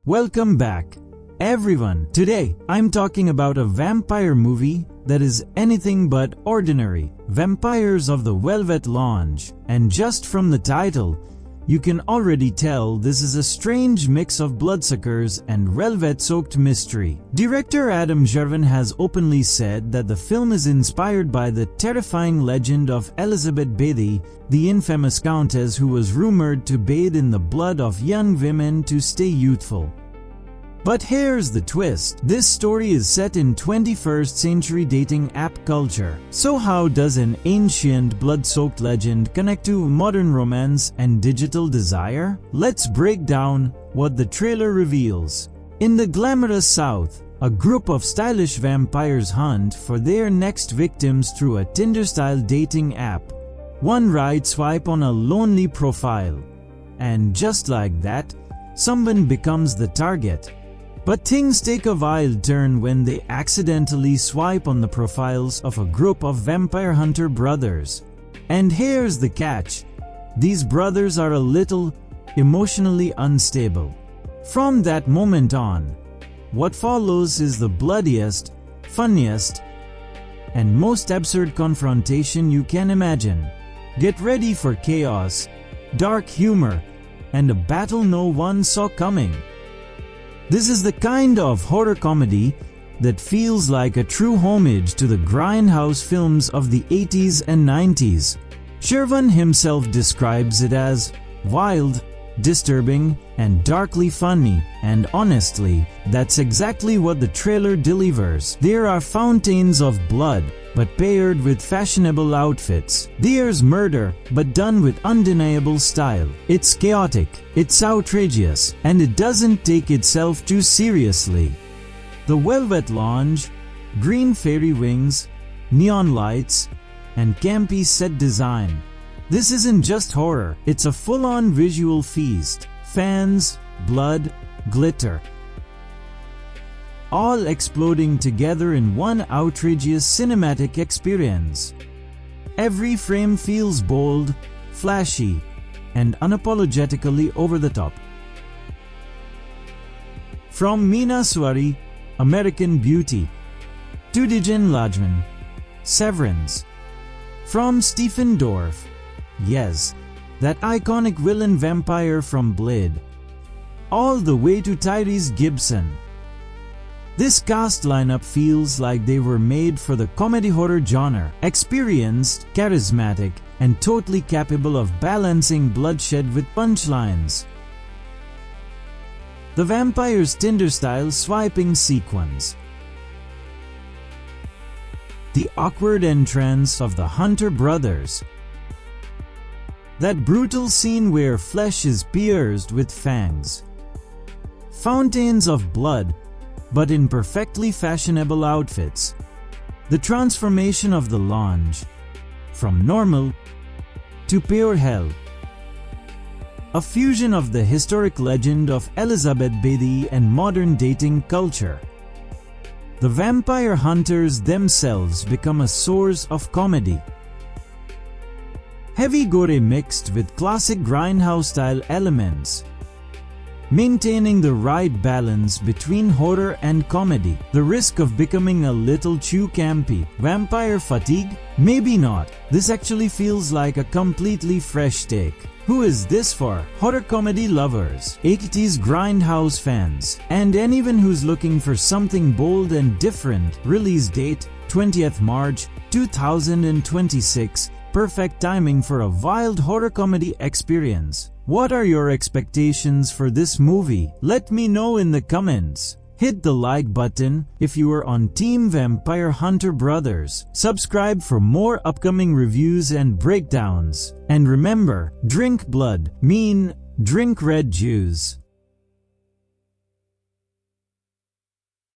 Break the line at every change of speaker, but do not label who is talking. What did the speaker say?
Welcome back, everyone. Today, I'm talking about a vampire movie that is anything but ordinary. Vampires of the Velvet Lounge. And just from the title, you can already tell this is a strange mix of bloodsuckers and velvet-soaked mystery. Director Adam Sherman has openly said that the film is inspired by the terrifying legend of Elizabeth Bathory, the infamous countess who was rumored to bathe in the blood of young women to stay youthful. But here's the twist. This story is set in 21st century dating app culture. So how does an ancient blood-soaked legend connect to modern romance and digital desire? Let's break down what the trailer reveals. In the glamorous South, a group of stylish vampires hunt for their next victims through a Tinder-style dating app. One right swipe on a lonely profile, and just like that, someone becomes the target. But things take a wild turn when they accidentally swipe on the profiles of a group of vampire hunter brothers. And here's the catch. These brothers are a little emotionally unstable. From that moment on, what follows is the bloodiest, funniest, and most absurd confrontation you can imagine. Get ready for chaos, dark humor, and a battle no one saw coming. This is the kind of horror comedy that feels like a true homage to the grindhouse films of the 80s and 90s. Sherman himself describes it as wild, disturbing, and darkly funny, and honestly, that's exactly what the trailer delivers. There are fountains of blood, but paired with fashionable outfits. There's murder, but done with undeniable style. It's chaotic, it's outrageous, and it doesn't take itself too seriously. The Velvet Lounge, green fairy wings, neon lights, and campy set design. This isn't just horror, it's a full-on visual feast. Fans, blood, glitter, all exploding together in one outrageous cinematic experience. Every frame feels bold, flashy, and unapologetically over the top. From Mena Suvari, American Beauty, to Dichen Lachman, Severance. From Stephen Dorff, yes, that iconic villain vampire from Blade, all the way to Tyrese Gibson. This cast lineup feels like they were made for the comedy horror genre. Experienced, charismatic, and totally capable of balancing bloodshed with punchlines. The vampire's Tinder-style swiping sequence. The awkward entrance of the Hunter brothers. That brutal scene where flesh is pierced with fangs. Fountains of blood, but in perfectly fashionable outfits. The transformation of the lounge, from normal to pure hell. A fusion of the historic legend of Elizabeth Bathory and modern dating culture. The vampire hunters themselves become a source of comedy. Heavy gore mixed with classic grindhouse-style elements, maintaining the right balance between horror and comedy. The risk of becoming a little too campy. Vampire fatigue? Maybe not. This actually feels like a completely fresh take. Who is this for? Horror comedy lovers, 80s grindhouse fans, and anyone who's looking for something bold and different. Release date 20th March 2026. Perfect timing for a wild horror comedy experience. What are your expectations for this movie? Let me know in the comments. Hit the like button if you are on Team Vampire Hunter Brothers. Subscribe for more upcoming reviews and breakdowns. And remember, drink blood, drink red juice.